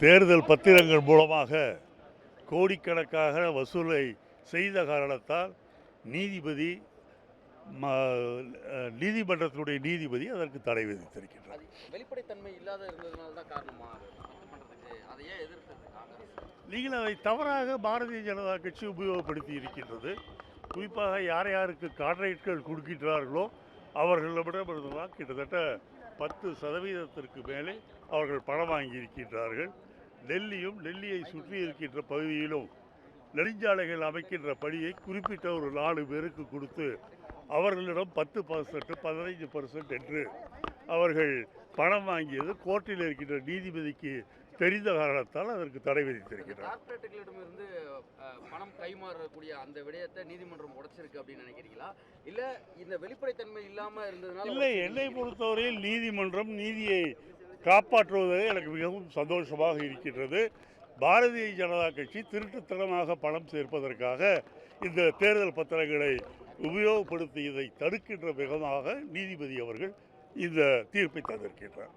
தேர்தல் பத்திரங்கள் மூலமாக கோடிக்கணக்காக வசூலை செய்த காரணத்தால் நீதிபதி நீதிமன்றத்தினுடைய நீதிபதி அதற்கு தடை விதித்திருக்கின்றார். வெளிப்படைத்தன்மை இல்லாத இருந்ததுனால தான் காரணமா? அதையே எதிர்த்து நீங்கள் அதை தவறாக பாரதிய ஜனதா கட்சி உபயோகப்படுத்தி இருக்கின்றது. குறிப்பாக யார் யாருக்கு கான்ட்ராக்ட்கள் கொடுக்கின்றார்களோ அவர்களிடமிருந்துதான் கிட்டத்தட்ட 10% மேலே அவர்கள் பணம் வாங்கி இருக்கின்றார்கள். டெல்லியை சுற்றி இருக்கின்ற பகுதியிலும் நெடுஞ்சாலைகள் அமைக்கின்ற பணியை குறிப்பிட்ட ஒரு 4 பேருக்கு கொடுத்து அவர்களிடம் 10%, 15% என்று அவர்கள் பணம் வாங்கியது கோர்ட்டில் இருக்கின்ற நீதிபதிக்கு தெரிந்த காரணத்தால் அதற்கு தடை விதித்திருக்கிறார். கார்ப்பரேட்டுகளிடமிருந்து பணம் கைமாறக்கூடிய அந்த விடயத்தை நீதிமன்றம் உடைச்சிருக்கு அப்படின்னு நினைக்கிறீங்களா? இல்ல இந்த வெளிப்படைத்தன்மை இல்லாம இருந்ததுனால? இல்லை, என்னை பொறுத்தவரையில் நீதிமன்றம் நீதியை காப்பாற்றுவதே எனக்கு மிகவும் சந்தோஷமாக இருக்கின்றது. பாரதிய ஜனதா கட்சி திருட்டுத்தனமாக பணம் சேர்ப்பதற்காக இந்த தேர்தல் பத்திரங்களை உபயோகப்படுத்தியதை தடுக்கின்ற விதமாக நீதிபதி அவர்கள் இந்த தீர்ப்பை தந்திருக்கின்றார்.